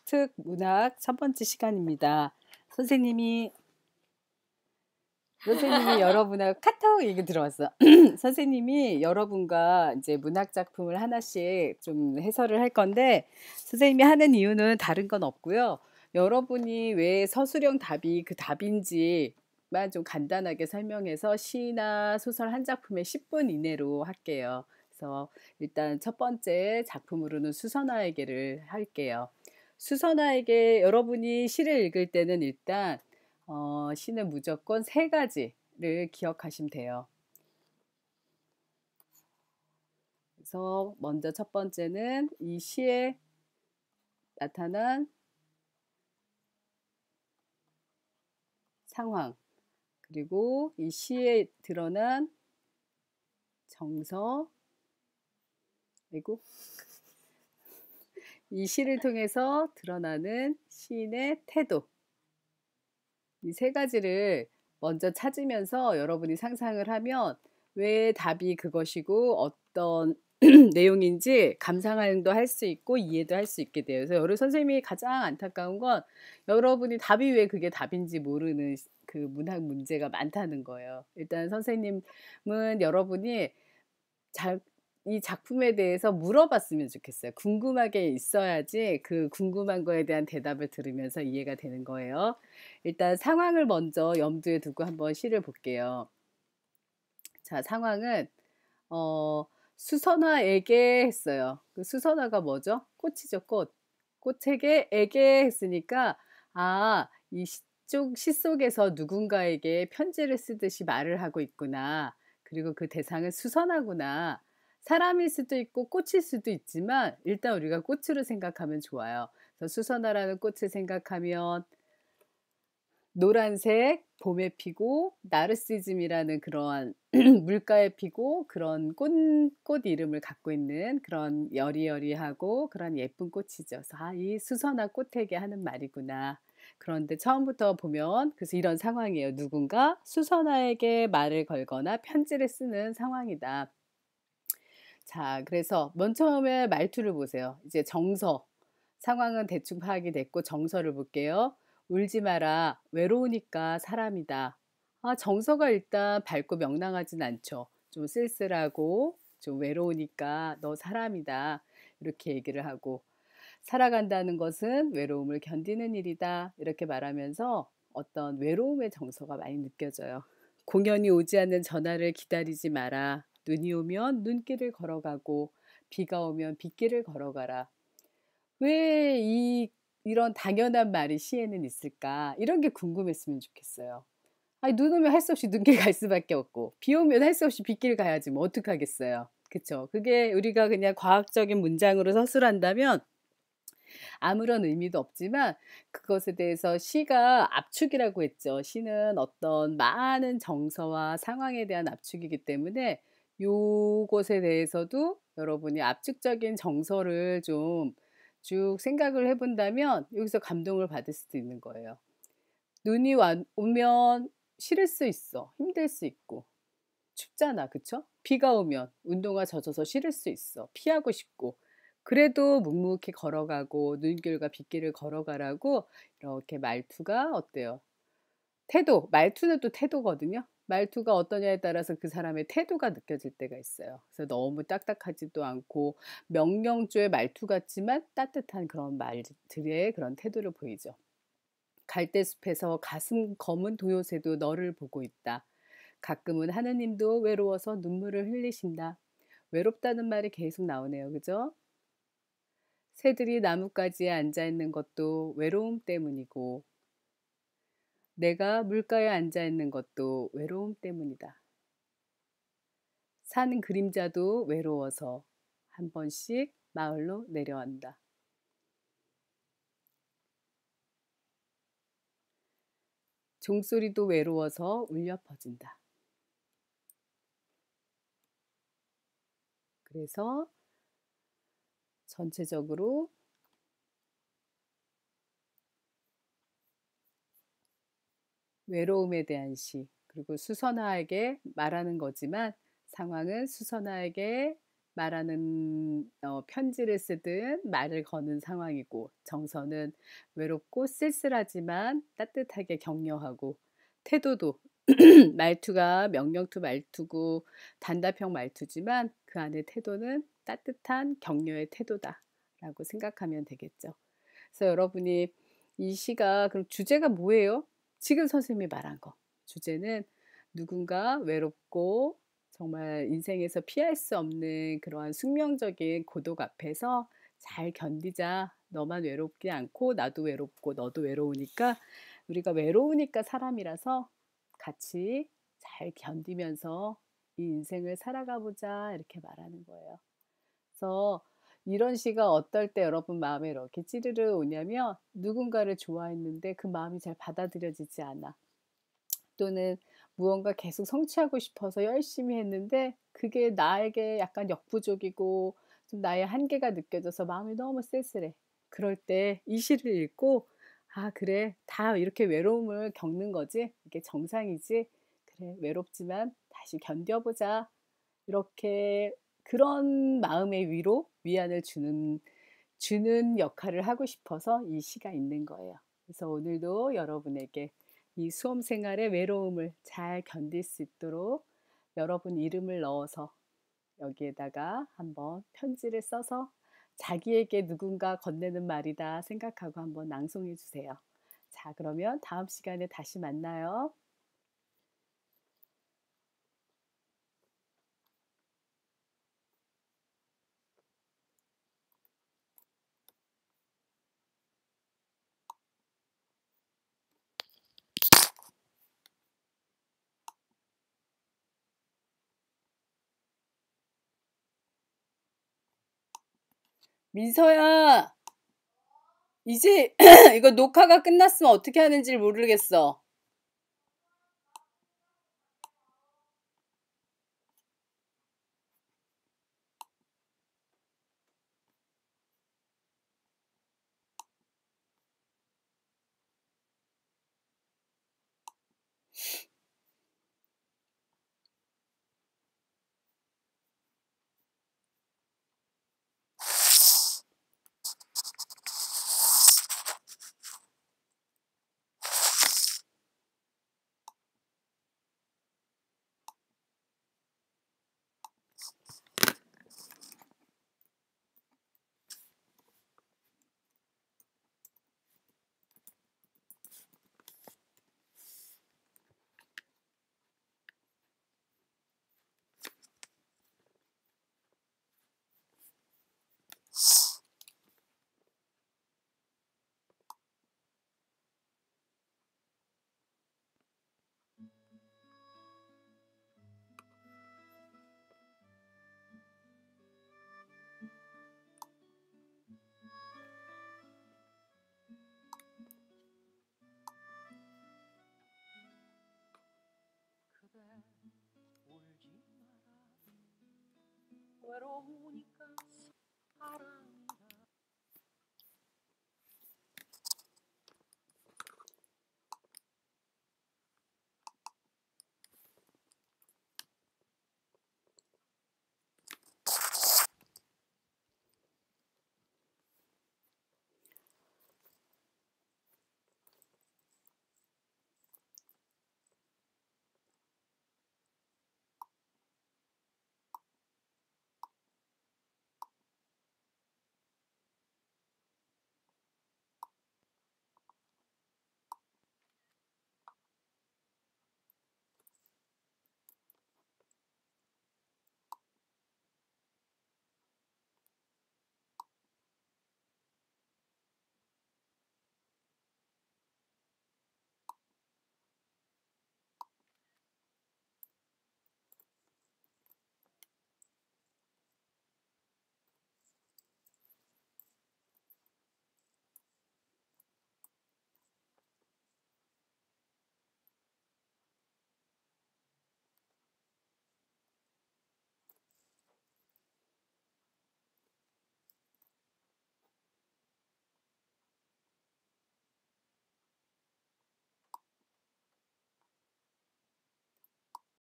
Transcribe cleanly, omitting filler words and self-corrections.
특 문학 첫 번째 시간입니다. 선생님이 여러분하고 카톡 얘기 들어왔어. 선생님이 여러분과 이제 문학 작품을 하나씩 좀 해설을 할 건데, 선생님이 하는 이유는 다른 건 없고요. 여러분이 왜 서술형 답이 그 답인지만 좀 간단하게 설명해서 시나 소설 한 작품에 10분 이내로 할게요. 그래서 일단 첫 번째 작품으로는 수선화에게를 할게요. 수선화에게 여러분이 시를 읽을 때는 일단 시는 무조건 세 가지를 기억하시면 돼요. 그래서 먼저 첫 번째는 이 시에 나타난 상황, 그리고 이 시에 드러난 정서, 그리고 이 시를 통해서 드러나는 시인의 태도, 이 세 가지를 먼저 찾으면서 여러분이 상상을 하면 왜 답이 그것이고 어떤 내용인지 감상도 할 수 있고 이해도 할 수 있게 돼요. 그래서 여러 선생님이 가장 안타까운 건 여러분이 답이 왜 그게 답인지 모르는 그 문학 문제가 많다는 거예요. 일단 선생님은 여러분이 이 작품에 대해서 물어봤으면 좋겠어요. 궁금하게 있어야지 그 궁금한 거에 대한 대답을 들으면서 이해가 되는 거예요. 일단 상황을 먼저 염두에 두고 한번 시를 볼게요. 자, 상황은 수선화에게 했어요. 그 수선화가 뭐죠? 꽃이죠, 꽃. 꽃에게 했으니까 이 시 속에서 누군가에게 편지를 쓰듯이 말을 하고 있구나. 그리고 그 대상은 수선화구나. 사람일 수도 있고 꽃일 수도 있지만 일단 우리가 꽃으로 생각하면 좋아요. 그래서 수선화라는 꽃을 생각하면 노란색 봄에 피고 나르시즘이라는 그러한 물가에 피고 그런 꽃 이름을 갖고 있는 그런 여리여리하고 그런 예쁜 꽃이죠. 그래서 이 수선화 꽃에게 하는 말이구나. 그런데 처음부터 보면 그래서 이런 상황이에요. 누군가 수선화에게 말을 걸거나 편지를 쓰는 상황이다. 자, 그래서 맨 처음에 말투를 보세요. 이제 정서. 상황은 대충 파악이 됐고 정서를 볼게요. 울지 마라. 외로우니까 사람이다. 정서가 일단 밝고 명랑하진 않죠. 좀 쓸쓸하고 좀 외로우니까 너 사람이다. 이렇게 얘기를 하고 살아간다는 것은 외로움을 견디는 일이다. 이렇게 말하면서 어떤 외로움의 정서가 많이 느껴져요. 공연이 오지 않는 전화를 기다리지 마라. 눈이 오면 눈길을 걸어가고 비가 오면 빗길을 걸어가라. 왜 이런 당연한 말이 시에는 있을까? 이런 게 궁금했으면 좋겠어요. 아니, 눈 오면 할 수 없이 눈길 갈 수밖에 없고 비 오면 할 수 없이 빗길 가야지 뭐 어떡하겠어요. 그쵸? 그게 우리가 그냥 과학적인 문장으로 서술한다면 아무런 의미도 없지만 그것에 대해서 시가 압축이라고 했죠. 시는 어떤 많은 정서와 상황에 대한 압축이기 때문에 요것에 대해서도 여러분이 압축적인 정서를 좀 쭉 생각을 해 본다면 여기서 감동을 받을 수도 있는 거예요. 눈이 오면 싫을 수 있어. 힘들 수 있고. 춥잖아. 그쵸? 비가 오면 운동화 젖어서 싫을 수 있어. 피하고 싶고. 그래도 묵묵히 걸어가고 눈길과 빗길을 걸어가라고 이렇게 말투가 어때요? 말투는 또 태도거든요. 말투가 어떠냐에 따라서 그 사람의 태도가 느껴질 때가 있어요. 그래서 너무 딱딱하지도 않고 명령조의 말투 같지만 따뜻한 그런 말들의 그런 태도를 보이죠. 갈대숲에서 가슴 검은 도요새도 너를 보고 있다. 가끔은 하느님도 외로워서 눈물을 흘리신다. 외롭다는 말이 계속 나오네요. 그죠? 새들이 나뭇가지에 앉아 있는 것도 외로움 때문이고 내가 물가에 앉아 있는 것도 외로움 때문이다. 산 그림자도 외로워서 한 번씩 마을로 내려간다. 종소리도 외로워서 울려 퍼진다. 그래서 전체적으로 외로움에 대한 시, 그리고 수선화에게 말하는 거지만 상황은 수선화에게 말하는 편지를 쓰든 말을 거는 상황이고, 정서는 외롭고 쓸쓸하지만 따뜻하게 격려하고, 태도도 말투가 명령투 말투고 단답형 말투지만 그 안에 태도는 따뜻한 격려의 태도다라고 생각하면 되겠죠. 그래서 여러분이 이 시가 그럼 주제가 뭐예요? 지금 선생님이 말한 거. 주제는 누군가 외롭고 정말 인생에서 피할 수 없는 그러한 숙명적인 고독 앞에서 잘 견디자. 너만 외롭지 않고 나도 외롭고 너도 외로우니까 우리가 외로우니까 사람이라서 같이 잘 견디면서 이 인생을 살아가 보자 이렇게 말하는 거예요. 그래서 이런 시가 어떨 때 여러분 마음에 이렇게 찌르르 오냐면 누군가를 좋아했는데 그 마음이 잘 받아들여지지 않아. 또는 무언가 계속 성취하고 싶어서 열심히 했는데 그게 나에게 약간 역부족이고 좀 나의 한계가 느껴져서 마음이 너무 쓸쓸해. 그럴 때 이 시를 읽고 '아 그래. 다 이렇게 외로움을 겪는 거지. 이게 정상이지. 그래 외롭지만 다시 견뎌 보자.' 이렇게 그런 마음의 위로, 위안을 주는 역할을 하고 싶어서 이 시가 있는 거예요. 그래서 오늘도 여러분에게 이 수험 생활의 외로움을 잘 견딜 수 있도록 여러분 이름을 넣어서 여기에다가 한번 편지를 써서 자기에게 누군가 건네는 말이다 생각하고 한번 낭송해 주세요. 자, 그러면 다음 시간에 다시 만나요. 민서야, 이제 이거 녹화가 끝났으면 어떻게 하는지 모르겠어. 외로우니까